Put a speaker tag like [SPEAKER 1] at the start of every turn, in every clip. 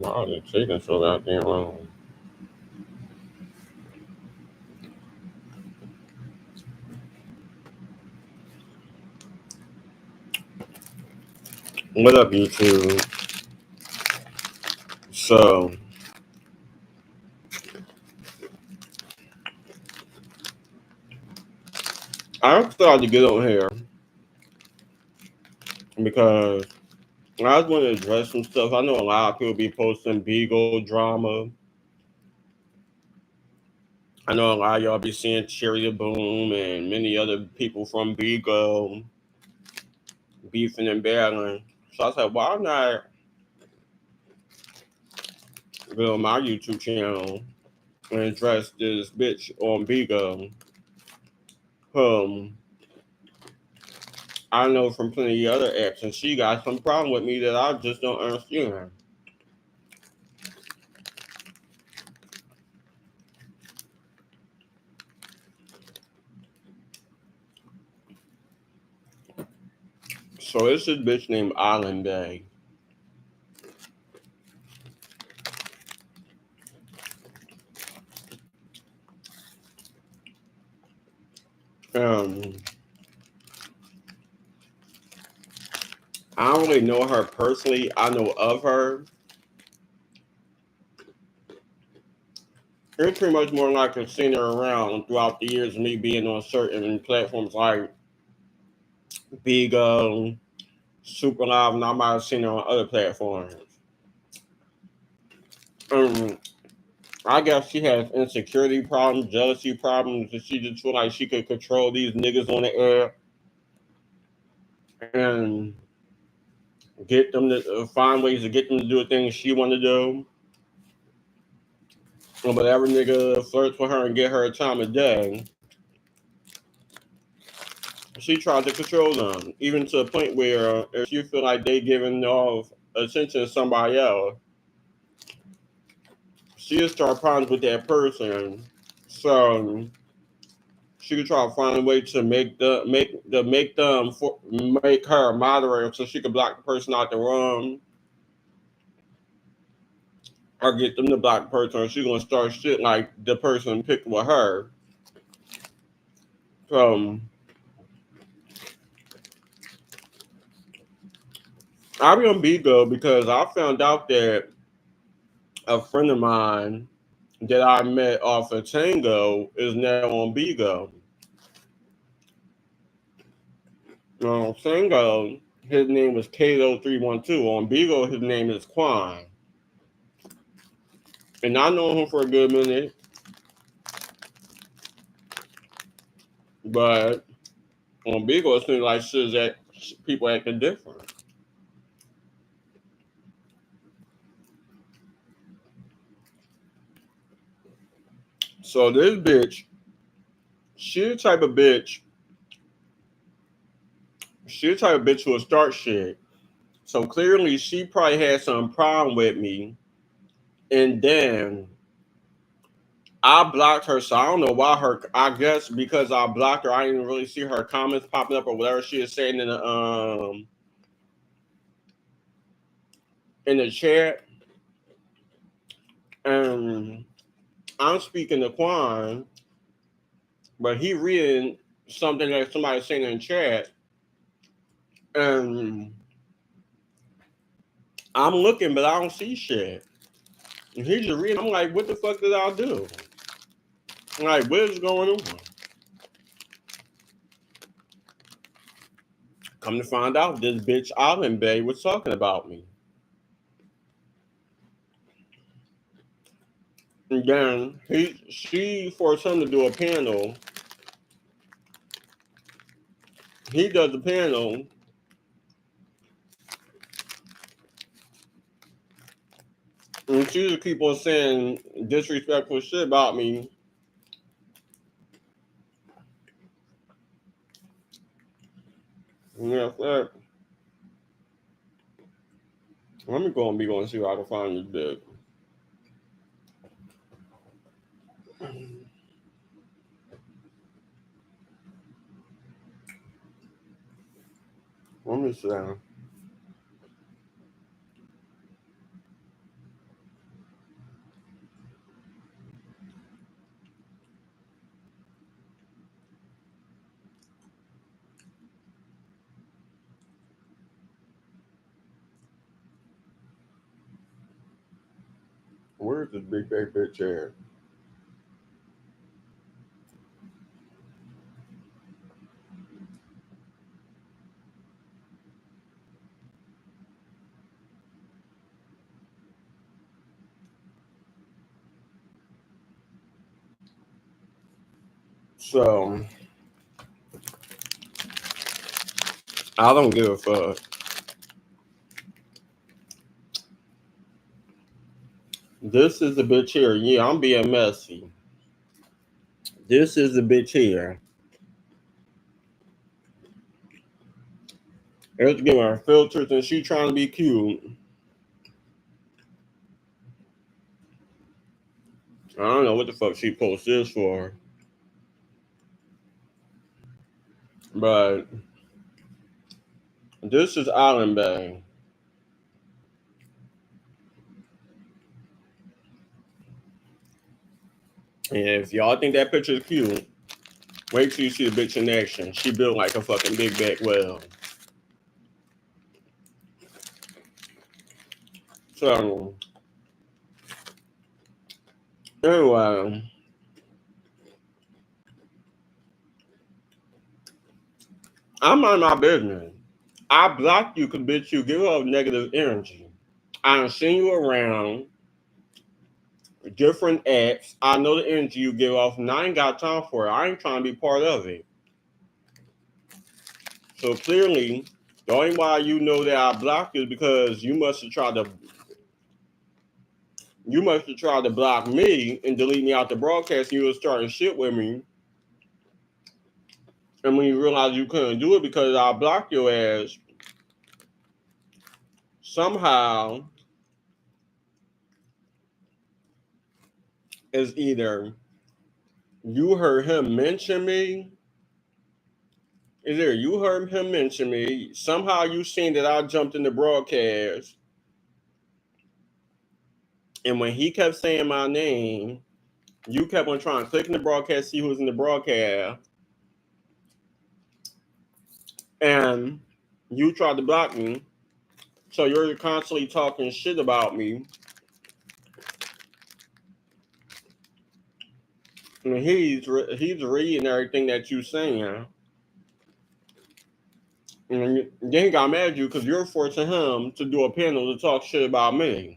[SPEAKER 1] Wow, they're taking so goddamn long. What up, YouTube? So, I decided to get on here because I just want to address some stuff. I know a lot of people be posting Bigo Drama. I know a lot of y'all be seeing Cherry Boom and many other people from Bigo beefing and battling. So I said, why not go on my YouTube channel and address this bitch on Bigo? Um, I know from plenty of other apps, and she got some problem with me that I just don't understand. So it's this bitch named Island Bay. Um, I don't really know her personally. I know of her. It's pretty much more like I've seen her around throughout the years of me being on certain platforms like Bigo, Super Live, and I might have seen her on other platforms. Um, I guess she has insecurity problems, jealousy problems, and she just feel like she could control these niggas on the air and get them to find ways to get them to do the things she want to do. And whatever nigga flirts with her and get her a time of day, she tried to control them, even to a point where if you feel like they giving off attention to somebody else, she'll start problems with that person. So she could try to find a way to make her a moderator so she could block the person out the room or get them to block the person, or she's gonna start shit like the person picked with her. So I'll be on Bigo because I found out that a friend of mine that I met off of Tango is now on Bigo. On Tango, his name was Kato312. On Bigo, his name is Quan. And I know him for a good minute, but on Bigo, it seems like shit that people acting different. So this bitch, she the type of bitch, she the type of bitch who will start shit. So clearly, she probably had some problem with me, and then I blocked her, so I don't know why her. I guess because I blocked her, I didn't really see her comments popping up or whatever she is saying in the chat. And I'm speaking to Quan, but he reading something that somebody saying in the chat, and I'm looking, but I don't see shit. And he's just reading. I'm like, what the fuck did I do? I'm like, what is going on? Come to find out, this bitch Island Bay was talking about me. And then she forced him to do a panel. He does the panel, and she just keep on saying disrespectful shit about me. Yeah, fuck. Let me go and be going to see if I can find this bitch. Let me see. Where's this big back bitch at? So I don't give a fuck. This is the bitch here. Yeah, I'm being messy. This is the bitch here. Let's give her filters and she trying to be cute. I don't know what the fuck she posts this for. But this is Island Bay. And if y'all think that picture is cute, wait till you see the bitch in action. She built like a fucking big back whale. So, anyway, I'm on my business. I blocked you because, bitch, you give off negative energy. I done seen you around different apps. I know the energy you give off, and I ain't got time for it. I ain't trying to be part of it. So clearly, the only why you know that I blocked you is because you must have tried to block me and delete me out the broadcast. And you was starting shit with me, and when you realized you couldn't do it because I blocked your ass, somehow it's either you heard him mention me. Either you heard him mention me. Somehow you seen that I jumped in the broadcast, and when he kept saying my name, you kept on trying to click in the broadcast, see who was in the broadcast, and you tried to block me. So you're constantly talking shit about me. And he's reading everything that you saying. And then he got mad at you because you're forcing him to do a panel to talk shit about me.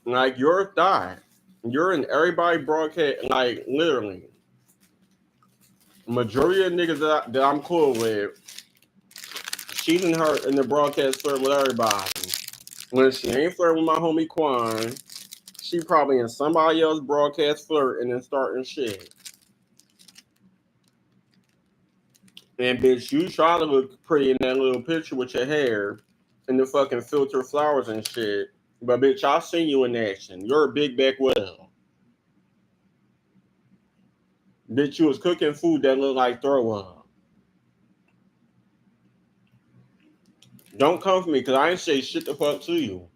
[SPEAKER 1] Like you're a thought. You're in everybody broadcast, like literally. Majority of niggas that I'm cool with, she's in the broadcast flirting with everybody. When she ain't flirting with my homie Quan, she probably in somebody else's broadcast flirting and starting shit. And bitch, you try to look pretty in that little picture with your hair and the fucking filter flowers and shit. But bitch, I seen you in action. You're a big back whale. Bitch, you was cooking food that looked like throw up. Don't come for me because I ain't say shit the fuck to you.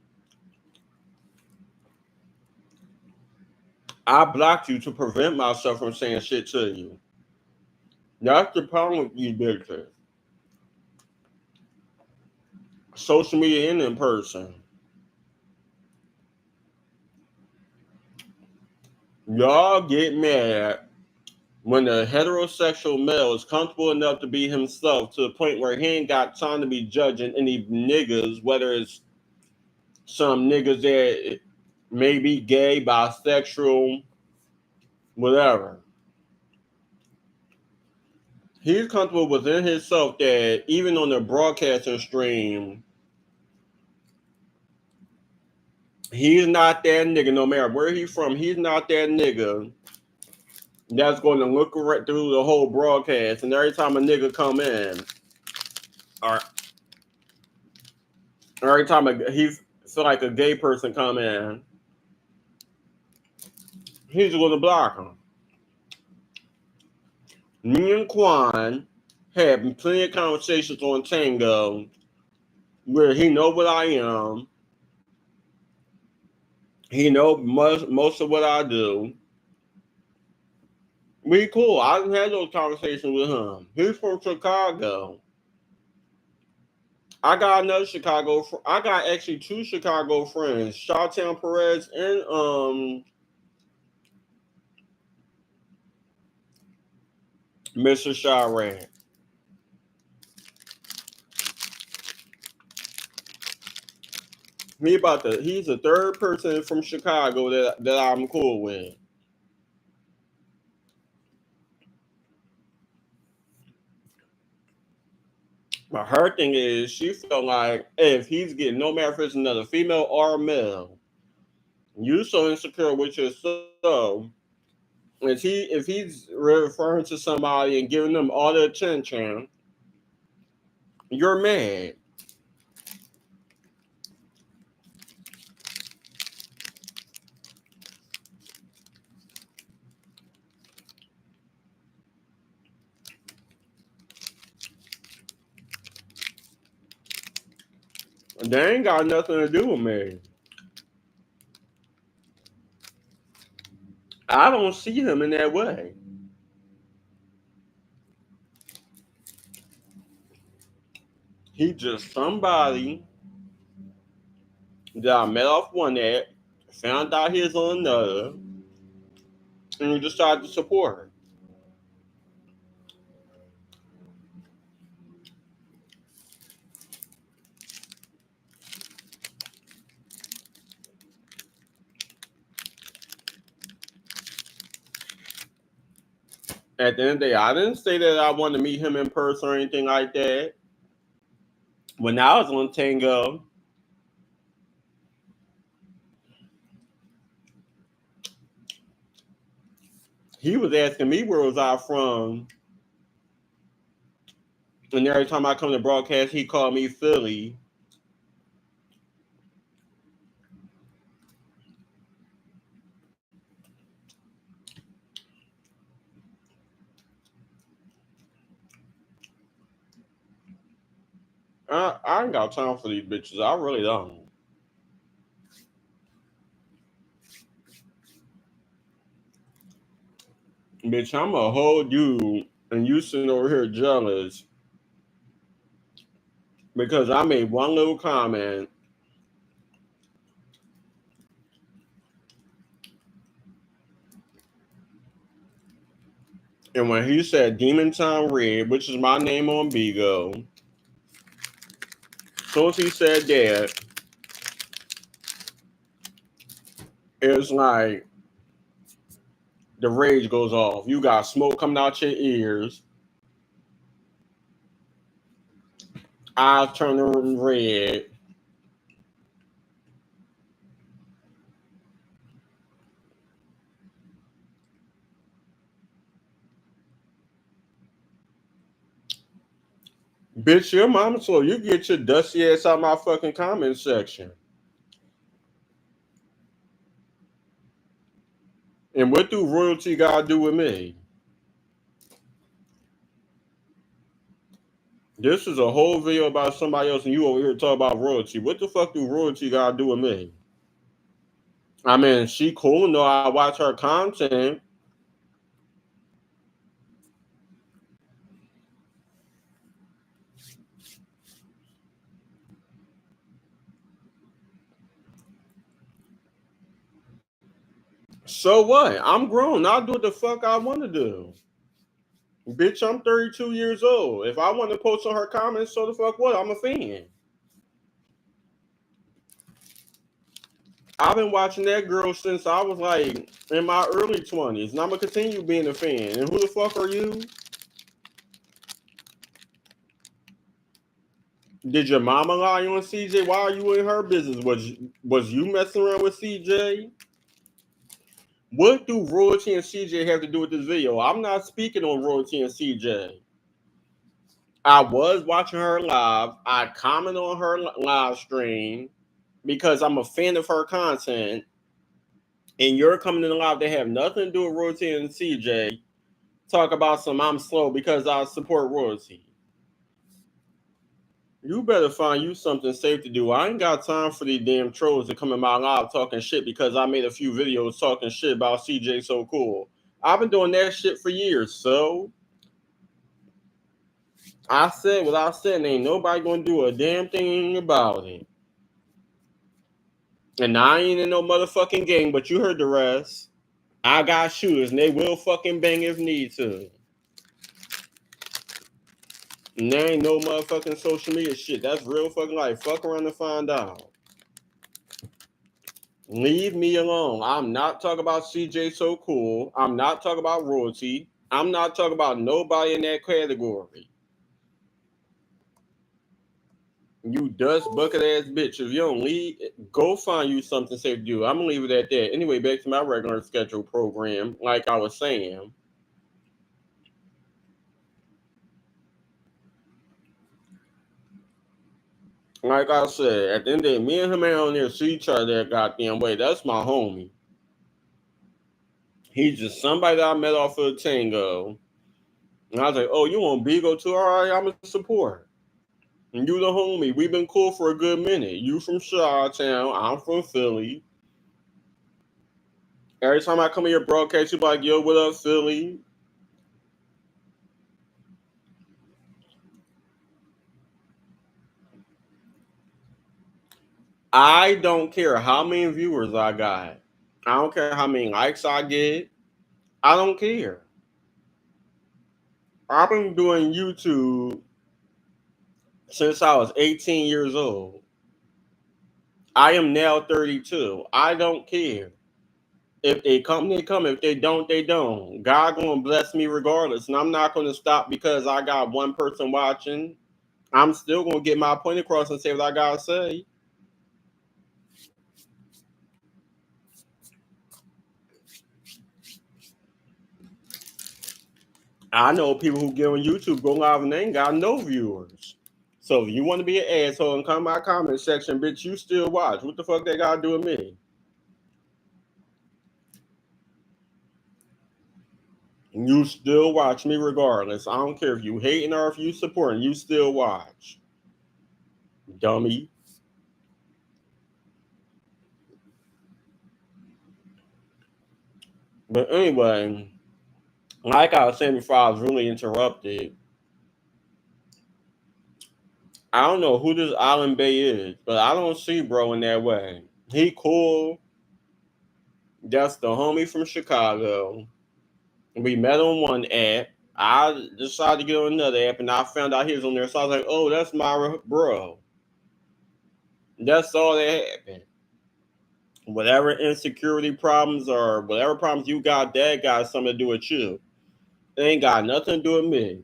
[SPEAKER 1] I blocked you to prevent myself from saying shit to you. That's the problem with you bitches. Social media and in person. Y'all get mad when the heterosexual male is comfortable enough to be himself to the point where he ain't got time to be judging any niggas, whether it's some niggas that may be gay, bisexual, whatever. He's comfortable within himself that even on the broadcasting stream, he's not that nigga, no matter where he's from, he's not that nigga that's going to look right through the whole broadcast. And every time a nigga come in, or every time he feel like a gay person come in, he's going to block him. Me and Quan had plenty of conversations on Tango where he know what I am. He know most of what I do. We cool. I didn't have those conversations with him. He's from Chicago. I got another Chicago. I got actually two Chicago friends, Shawtown Perez and Mr. Chirac. He's the third person from Chicago that I'm cool with. But her thing is, she felt like if he's getting no matter if it's another female or male, you so insecure with yourself. If he's referring to somebody and giving them all the attention, you're mad. They ain't got nothing to do with me. I don't see him in that way. He just somebody that I met off one at, found out he's on another, and we decided to support her. At the end of the day, I didn't say that I wanted to meet him in person or anything like that. When I was on Tango, he was asking me where was I from. And every time I come to broadcast, he called me Philly. I ain't got time for these bitches. I really don't. Bitch, I'm a whole dude, and you sitting over here jealous because I made one little comment. And when he said Demon Time Red, which is my name on Bigo, as soon as he said that, it's like the rage goes off. You got smoke coming out your ears, eyes turning red. Bitch, your mama slow. You get your dusty ass out my fucking comment section. And what do royalty gotta do with me? This is a whole video about somebody else, and you over here talking about royalty. What the fuck do royalty gotta do with me? I mean, she cool. No, I watch her content. So what? I'm grown. I'll do what the fuck I want to do. Bitch, I'm 32 years old. If I want to post on her comments, so the fuck what? I'm a fan. I've been watching that girl since I was like in my early 20s, and I'm gonna continue being a fan. And who the fuck are you? Did your mama lie on CJ? Why are you in her business? Was you messing around with CJ? What do Royalty and CJ have to do with this video? I'm not speaking on Royalty and CJ. I was watching her live. I comment on her live stream because I'm a fan of her content. And you're coming in live that have nothing to do with Royalty and CJ. Talk about some I'm slow because I support Royalty. You better find you something safe to do. I ain't got time for these damn trolls to come in my live talking shit because I made a few videos talking shit about CJ So Cool. I've been doing that shit for years, so I said what I said, and ain't nobody gonna do a damn thing about it. And I ain't in no motherfucking game, but you heard the rest. I got shooters, and they will fucking bang if need to. And there ain't no motherfucking social media shit. That's real fucking life. Fuck around and find out. Leave me alone. I'm not talking about CJ So Cool. I'm not talking about royalty. I'm not talking about nobody in that category. You dust bucket ass bitch. If you don't leave, go find you something safe to do. I'm gonna leave it at that. Anyway, back to my regular scheduled program. Like I was saying, like I said, at the end of the day, me and him ain't on there see each other that goddamn way. That's my homie. He's just somebody that I met off of Tango. And I was like, oh, you want Bigo too? All right, I'm a support. And you the homie. We've been cool for a good minute. You from Chi-Town. I'm from Philly. Every time I come in your broadcast, you be like, yo, what up, Philly? I don't care how many viewers I got. I don't care how many likes I get. I don't care. I've been doing YouTube since I was 18 years old. I am now 32. I don't care. If they come, they come. If they don't, they don't. God gonna bless me regardless. And I'm not gonna stop because I got one person watching. I'm still gonna get my point across and say what I gotta say. I know people who get on YouTube, go live, and they ain't got no viewers. So if you want to be an asshole and come to my comment section, bitch, you still watch. What the fuck they gotta do with me? You still watch me regardless. I don't care if you hating or if you supporting. You still watch, dummy. But anyway, like I was saying before, I was really interrupted. I don't know who this Island Bay is, but I don't see bro in that way. He cool. That's the homie from Chicago. We met on one app. I decided to get on another app, and I found out he was on there. So I was like, "Oh, that's my bro." That's all that happened. Whatever insecurity problems or whatever problems you got, that got something to do with you. It ain't got nothing to do with me.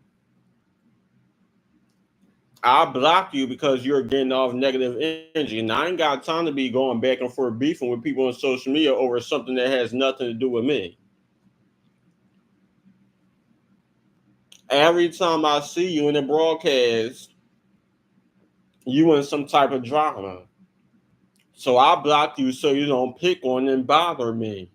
[SPEAKER 1] I blocked you because you're getting off negative energy, and I ain't got time to be going back and forth beefing with people on social media over something that has nothing to do with me. Every time I see you in the broadcast, you in some type of drama. So I blocked you so you don't pick on and bother me.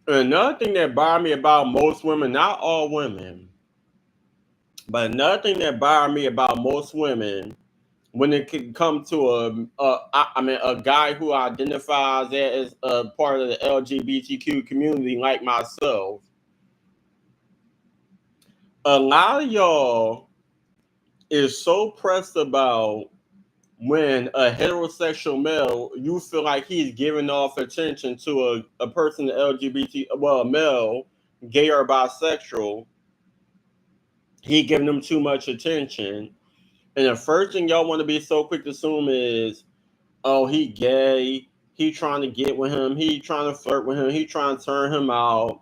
[SPEAKER 1] Another thing that bothered me about most women, not all women, but another thing that bothered me about most women when it can come to a guy who identifies as a part of the LGBTQ community like myself, a lot of y'all is so pressed about when a heterosexual male, you feel like he's giving off attention to a person LGBT, well, a male, gay or bisexual, he giving them too much attention. And the first thing y'all want to be so quick to assume is, oh, he gay, he trying to get with him, he trying to flirt with him, he trying to turn him out.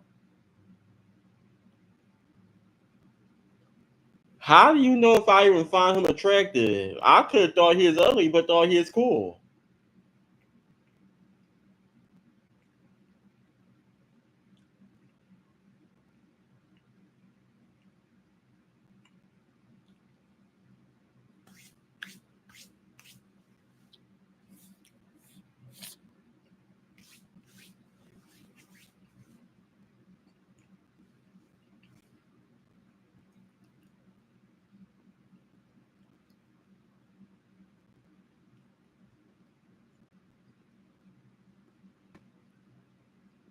[SPEAKER 1] How do you know if I even find him attractive? I could have thought he was ugly, but thought he was cool.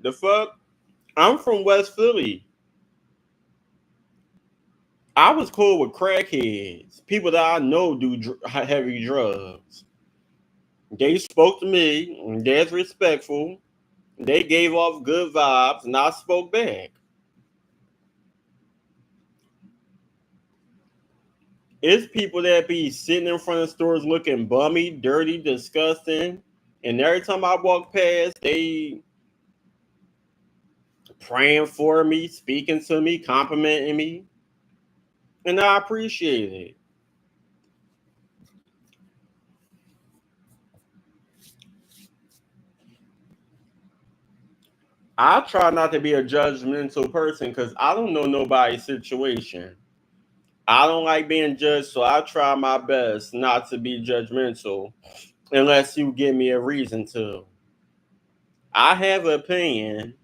[SPEAKER 1] The fuck? I'm from West Philly. I was cool with crackheads, people that I know do heavy drugs. They spoke to me, that's respectful. They gave off good vibes, and I spoke back. It's people that be sitting in front of stores looking bummy, dirty, disgusting, and every time I walk past, they praying for me, speaking to me, complimenting me, and I appreciate it. I try not to be a judgmental person because I don't know nobody's situation. I don't like being judged, so I try my best not to be judgmental unless you give me a reason to. I have an opinion.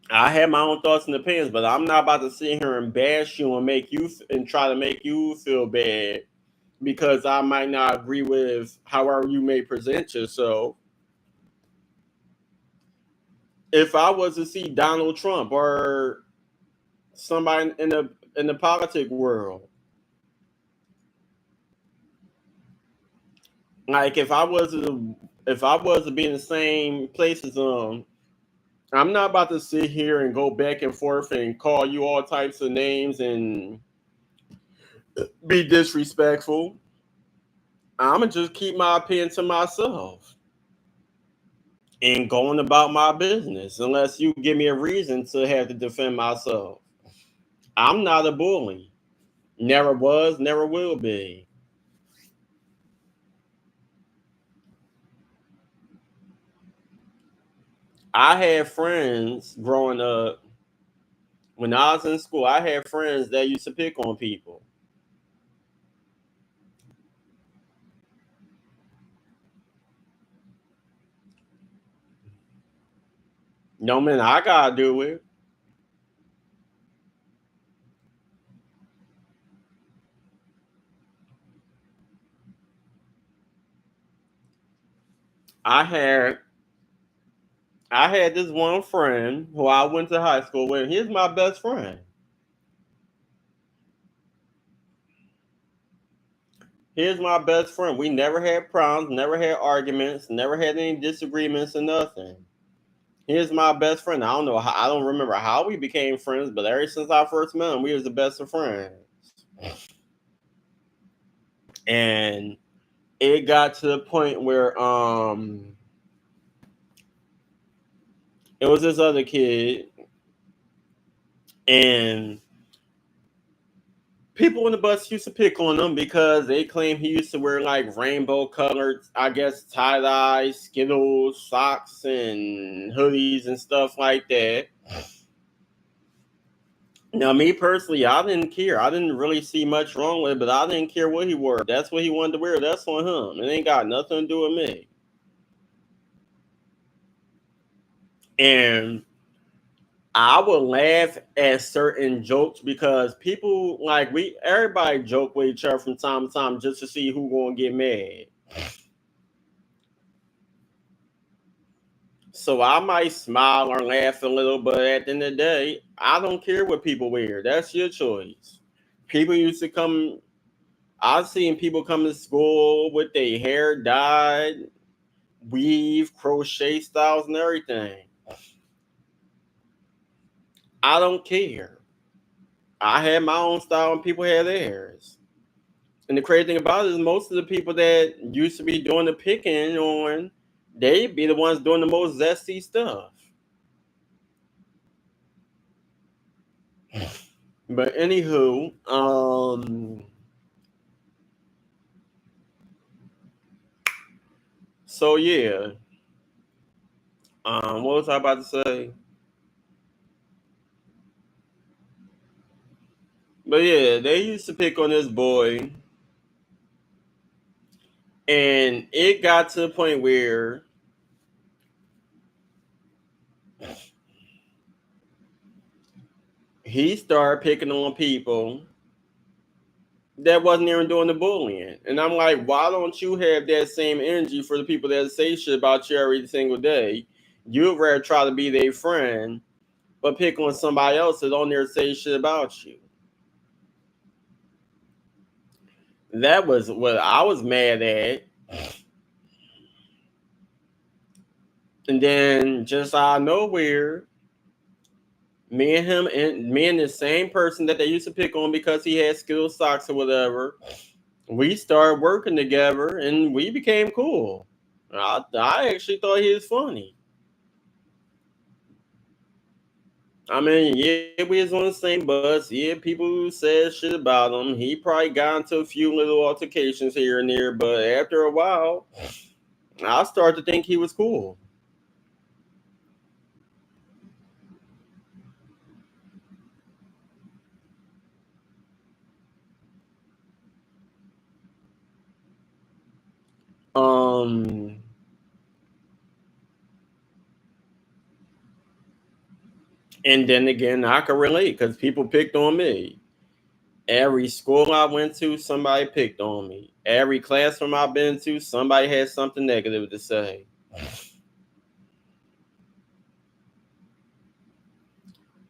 [SPEAKER 1] I have my own thoughts and opinions, but I'm not about to sit here and bash you and make you and try to make you feel bad because I might not agree with however you may present yourself. If I was to see Donald Trump or somebody in the politic world, like if I was to be in the same place as them, I'm not about to sit here and go back and forth and call you all types of names and be disrespectful. I'm gonna just keep my opinion to myself and going about my business unless you give me a reason to have to defend myself. I'm not a bully. Never was, never will be. I had friends growing up. When I was in school, I had friends that used to pick on people. No man, I gotta do it. I had I had this one friend who I went to high school with. He's my best friend. He's my best friend. We never had problems, never had arguments, never had any disagreements or nothing. He's my best friend. I don't know how, I don't remember how we became friends, but ever since I first met him, we was the best of friends. And it got to the point where it was this other kid and people in the bus used to pick on him because they claim he used to wear like rainbow colored, I guess, tie dye, Skittles, socks, and hoodies and stuff like that. Now, me personally, I didn't care. I didn't really see much wrong with it, but I didn't care what he wore. That's what he wanted to wear. That's on him. It ain't got nothing to do with me. And I would laugh at certain jokes because people like everybody joke with each other from time to time just to see who gonna get mad. So I might smile or laugh a little, but at the end of the day, I don't care what people wear. That's your choice. People used to come. I've seen people come to school with their hair dyed, weave, crochet styles, and everything. I don't care. I had my own style, and people had theirs. And the crazy thing about it is, most of the people that used to be doing the picking on, they be the ones doing the most zesty stuff. But anywho, so yeah, what was I about to say? But yeah, they used to pick on this boy, and it got to the point where he started picking on people that wasn't even doing the bullying. And I'm like, why don't you have that same energy for the people that say shit about you every single day? You'd rather try to be their friend, but pick on somebody else that on there say shit about you. That was what I was mad at. And then just out of nowhere, me and him and me and the same person that they used to pick on because he had skilled socks or whatever, we started working together and we became cool. I actually thought he was funny. I mean, yeah, we was on the same bus. Yeah, people said shit about him. He probably got into a few little altercations here and there, but after a while, I started to think he was cool. Um, and then again, I could relate because people picked on me. Every school I went to, somebody picked on me. Every classroom I've been to, somebody had something negative to say.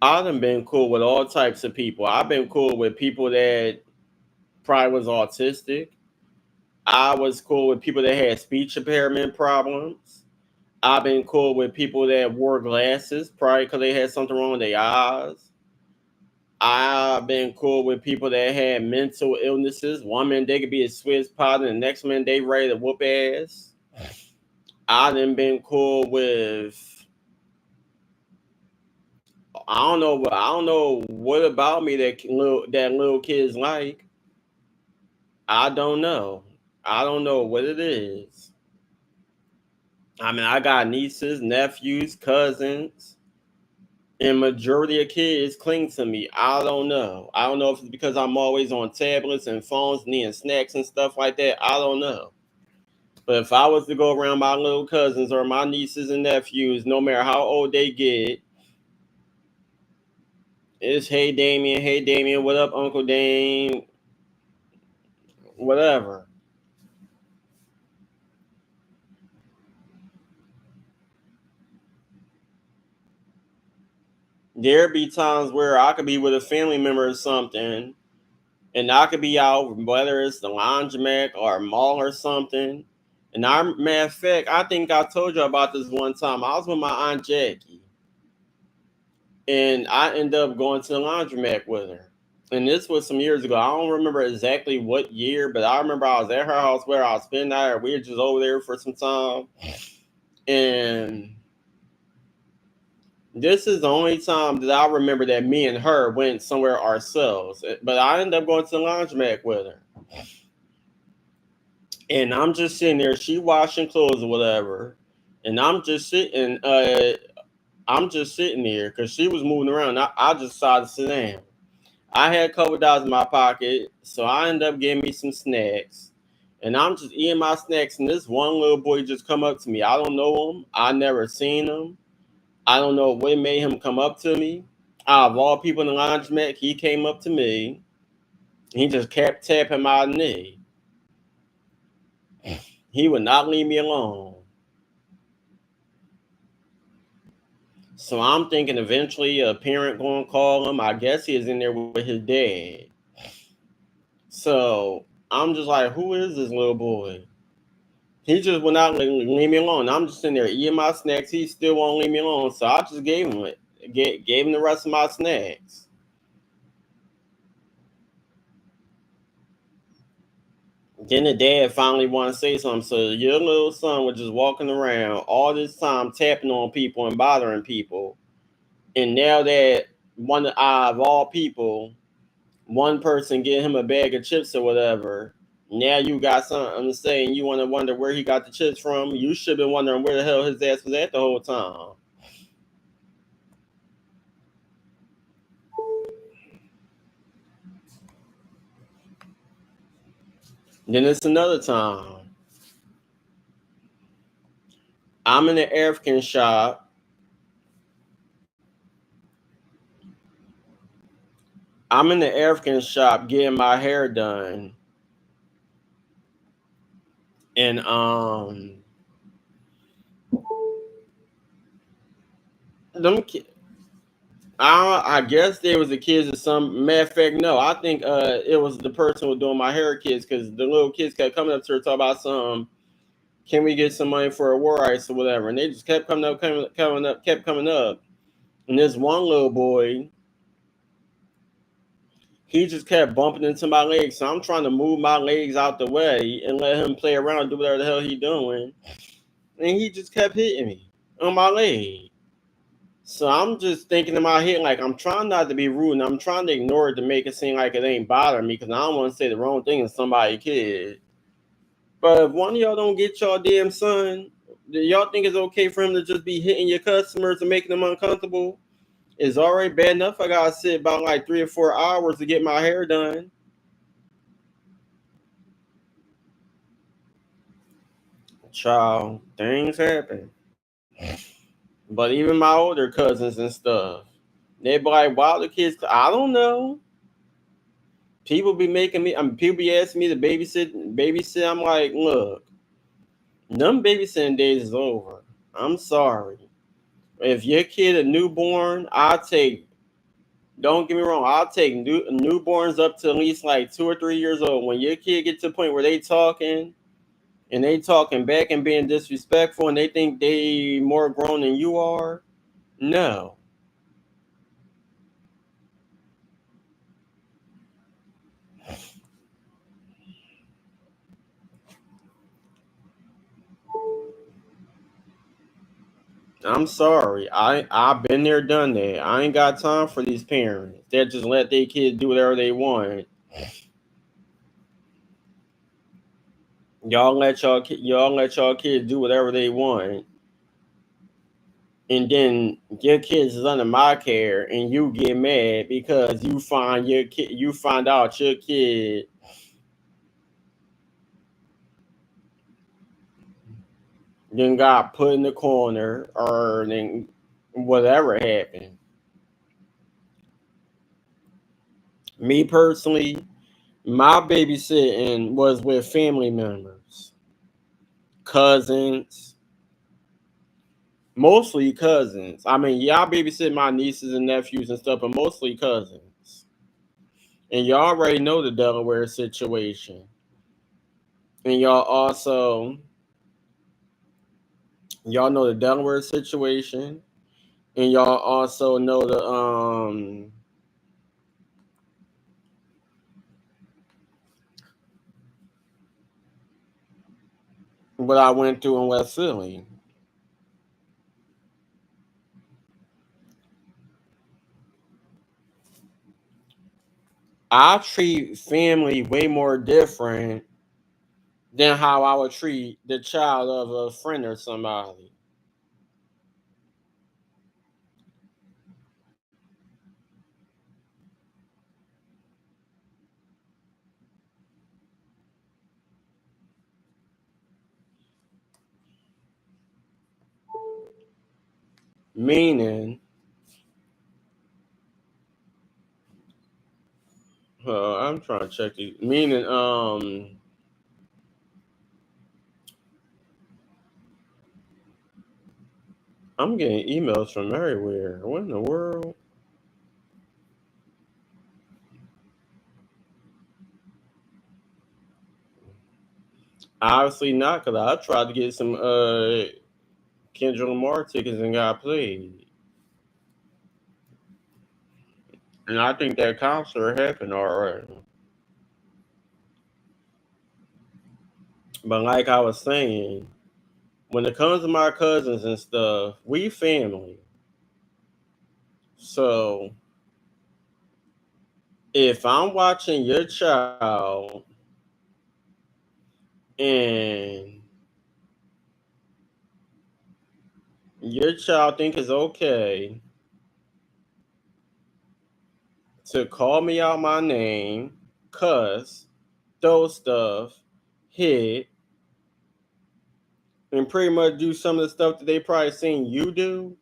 [SPEAKER 1] I've been cool with all types of people. I've been cool with people that probably was autistic. I was cool with people that had speech impairment problems. I've been cool with people that wore glasses, probably because they had something wrong with their eyes. I've been cool with people that had mental illnesses. One minute they could be a Swiss pot, and the next minute they ready to whoop ass. I done been cool with I don't know what about me that little kids like. I don't know. I don't know what it is. I mean, I got nieces, nephews, cousins, and majority of kids cling to me. I don't know. I don't know if it's because I'm always on tablets and phones and eating snacks and stuff like that. I don't know. But if I was to go around my little cousins or my nieces and nephews, no matter how old they get, it's hey Damien, what up, Uncle Dame, whatever. There be times where I could be with a family member or something, and I could be out, whether it's the laundromat or a mall or something. And matter of fact, I think I told you about this one time. I was with my aunt Jackie, and I ended up going to the laundromat with her. And this was some years ago. I don't remember exactly what year, but I remember I was at her house where I was spending the night. We were just over there for some time, and this is the only time that I remember that me and her went somewhere ourselves. But I ended up going to the laundromat with her. And I'm just sitting there, she washing clothes or whatever. And I'm just sitting there because she was moving around. I just decided to sit down. I had a couple dollars in my pocket, so I ended up getting me some snacks. And I'm just eating my snacks, and this one little boy just come up to me. I don't know him. I never seen him. I don't know what made him come up to me. Out of all people in the laundromat, he came up to me. He just kept tapping my knee. He would not leave me alone. So I'm thinking eventually a parent gonna call him. I guess he is in there with his dad. So I'm just like, who is this little boy? He just would not leave me alone. I'm just sitting there eating my snacks. He still won't leave me alone. So I just gave him it. Gave him the rest of my snacks. Then the dad finally wanted to say something. So your little son was just walking around all this time tapping on people and bothering people. And now that one out of all people, one person get him a bag of chips or whatever, now you got something to say and you want to wonder where he got the chips from. You should have been wondering where the hell his ass was at the whole time. Then it's another time. I'm in the African shop. I'm in the African shop getting my hair done. And them kids. I guess there was the kids or some matter of fact, no, I think it was the person who was doing my hair kids because the little kids kept coming up to her talking about some can we get some money for a war ice or whatever, and they just kept kept coming up, and this one little boy, he just kept bumping into my legs, so I'm trying to move my legs out the way and let him play around and do whatever the hell he doing, and he just kept hitting me on my leg. So I'm just thinking in my head, like, I'm trying not to be rude and I'm trying to ignore it to make it seem like it ain't bothering me because I don't want to say the wrong thing to somebody's kid. But if one of y'all don't get y'all damn son, do y'all think it's okay for him to just be hitting your customers and making them uncomfortable? It's already bad enough I gotta sit about like 3 or 4 hours to get my hair done. Child, things happen. But even my older cousins and stuff, they be like, "Why the kids?" I don't know. People be making me. People be asking me to babysit. I'm like, look, them babysitting days is over. I'm sorry. If your kid a newborn, I'll take. Don't get me wrong. I'll take newborns up to at least like 2 or 3 years old. When your kid gets to the point where they talking and they talking back and being disrespectful, and they think they more grown than you are, no. I'm sorry. I've been there, done that. I ain't got time for these parents that just let their kids do whatever they want. Y'all let y'all kids do whatever they want, and then your kids is under my care, and you get mad because you find out your kid then got put in the corner or then whatever happened. Me personally, my babysitting was with family members, cousins, mostly cousins. I mean, y'all babysit my nieces and nephews and stuff, but mostly cousins. And y'all already know the Delaware situation. And y'all know the Delaware situation. And y'all also know the what I went through in West Philly. I treat family way more different than how I would treat the child of a friend or somebody. Meaning, I'm trying to check these. Meaning, I'm getting emails from everywhere. What in the world? Obviously not, because I tried to get some Kendrick Lamar tickets and got played. And I think that concert happened already. But like I was saying, when it comes to my cousins and stuff, we family. So if I'm watching your child and your child think it's okay to call me out my name, cuss, throw stuff, hit, and pretty much do some of the stuff that they probably seen you do,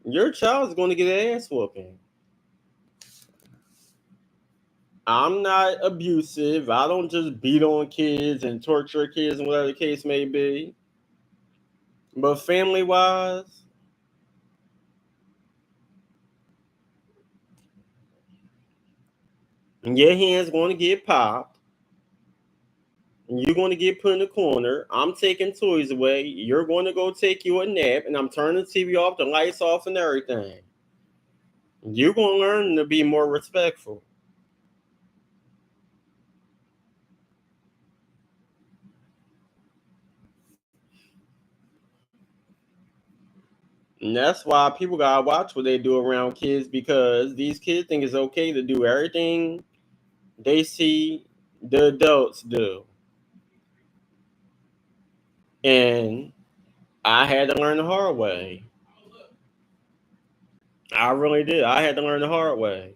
[SPEAKER 1] your child's going to get an ass whooping. I'm not abusive. I don't just beat on kids and torture kids and whatever the case may be. But family wise, Your hand's going to get popped. You're going to get put in the corner. I'm taking toys away. You're going to go take you a nap, and I'm turning the TV off, the lights off, and everything. You're going to learn to be more respectful. And that's why people gotta watch what they do around kids, because these kids think it's okay to do everything they see the adults do. And I had to learn the hard way. I really did. I had to learn the hard way.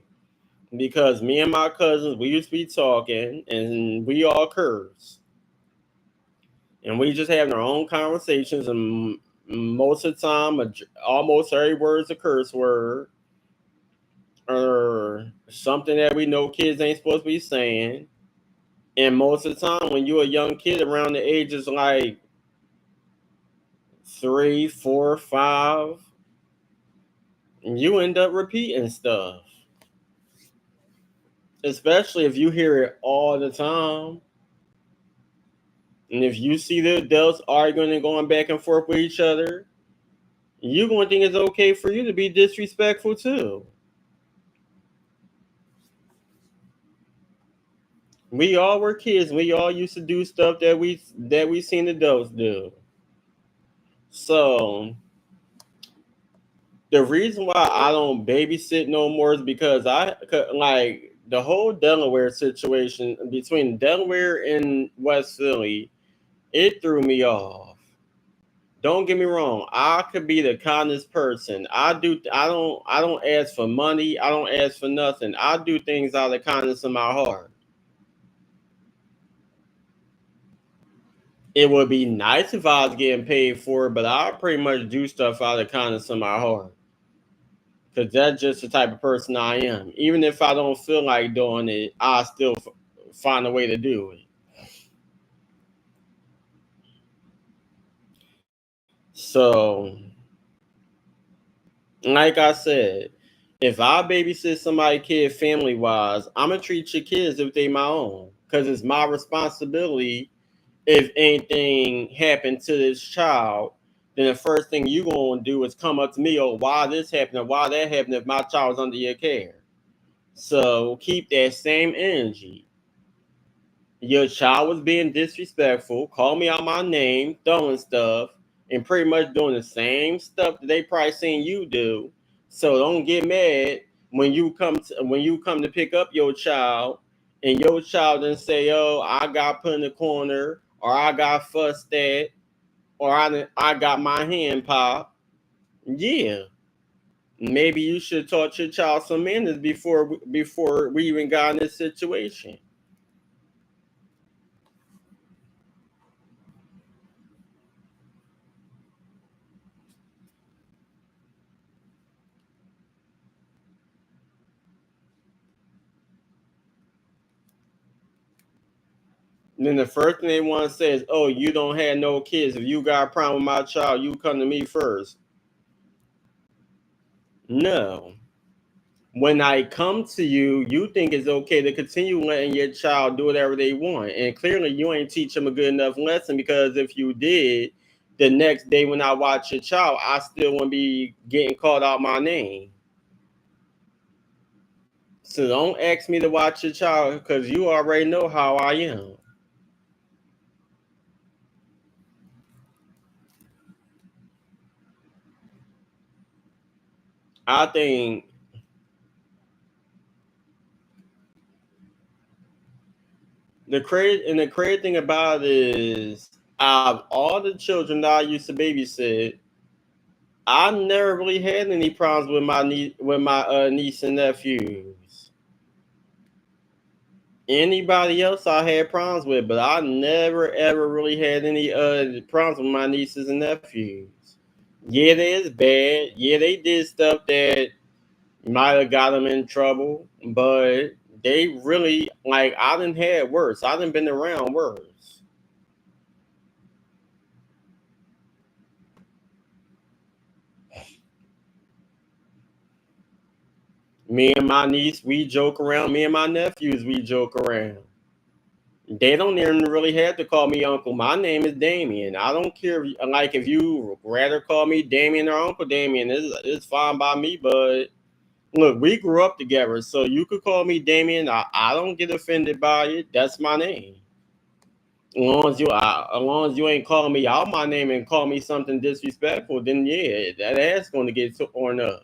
[SPEAKER 1] Because me and my cousins, we used to be talking and we all curse. And we just having our own conversations, and most of the time, almost every word's a curse word or something that we know kids ain't supposed to be saying. And most of the time, when you're a young kid around the ages like 3, 4, 5, you end up repeating stuff. Especially if you hear it all the time. And if you see the adults arguing and going back and forth with each other, you're going to think it's okay for you to be disrespectful too. We all were kids. We all used to do stuff that we seen adults do. So the reason why I don't babysit no more is because I like the whole Delaware situation between Delaware and West Philly. It threw me off. Don't get me wrong. I could be the kindest person. I do. I don't ask for money. I don't ask for nothing. I do things out of the kindness of my heart. It would be nice if I was getting paid for it, but I pretty much do stuff out of the kindness of my heart. Because that's just the type of person I am. Even if I don't feel like doing it, I still find a way to do it. So, like I said, if I babysit somebody kid family wise, I'm gonna treat your kids if they my own, because it's my responsibility. If anything happened to this child, then the first thing you gonna do is come up to me, oh, why this happened or why that happened if my child's under your care. So keep that same energy. Your child was being disrespectful, call me out my name, throwing stuff, and pretty much doing the same stuff that they probably seen you do. So don't get mad when you come to pick up your child, and your child then say, "Oh, I got put in the corner, or I got fussed at, or I got my hand popped." Yeah, maybe you should taught your child some manners before we even got in this situation. And then the first thing they want to say is, "Oh, you don't have no kids. If you got a problem with my child, you come to me first." No. When I come to you, you think it's okay to continue letting your child do whatever they want. And clearly, you ain't teach them a good enough lesson, because if you did, the next day when I watch your child, I still wouldn't be getting called out my name. So don't ask me to watch your child, because you already know how I am. I think the crazy thing about it is, out of all the children that I used to babysit, I never really had any problems with my niece and nephews. Anybody else I had problems with, but I never ever really had any problems with my nieces and nephews. Yeah, they is bad. Yeah, they did stuff that might have got them in trouble, but they really, like, I didn't had worse. I didn't been around worse. Me and my niece, we joke around. Me and my nephews, we joke around. They don't even really have to call me uncle. My name is Damien. I don't care. Like, if you rather call me Damien or Uncle Damien, it's fine by me. But look, we grew up together, so you could call me Damien. I don't get offended by it. That's my name. As long as you ain't calling me out my name and call me something disrespectful, then yeah, that ass going to get torn up.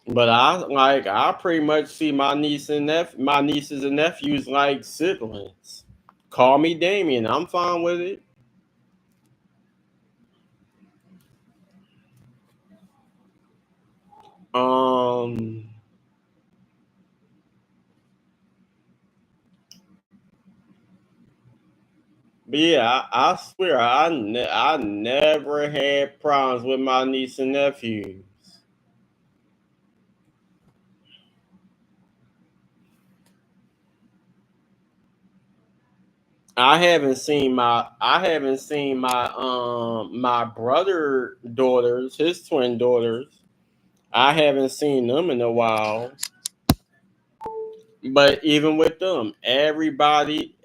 [SPEAKER 1] But I pretty much see my nieces and nephews like siblings. Call me Damien. I'm fine with it. Um, but yeah, I swear I never had problems with my niece and nephews. I haven't seen my brother daughters, his twin daughters. I haven't seen them in a while. But even with them, everybody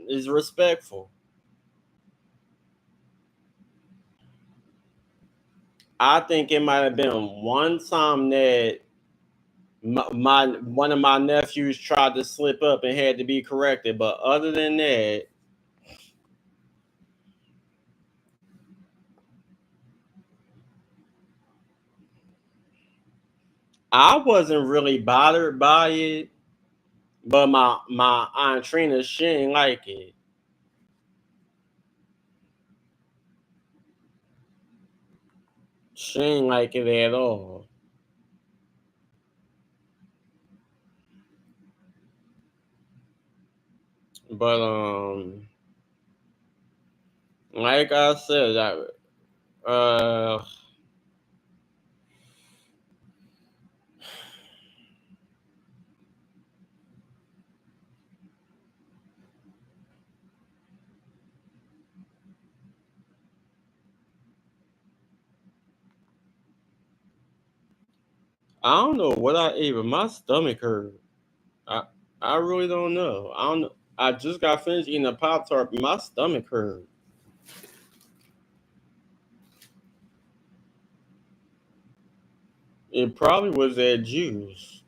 [SPEAKER 1] is respectful. I think it might have been one time that my one of my nephews tried to slip up and had to be corrected, but other than that, I wasn't really bothered by it. But my aunt Trina, she ain't like it. She ain't like it at all. But like I said, uh, I don't know what I ate, but my stomach hurt. I I really don't know. I don't know. I just got finished eating a Pop Tart, but my stomach hurt. It probably was that juice.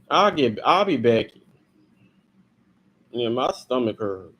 [SPEAKER 1] I'll be back. Yeah, my stomach hurt.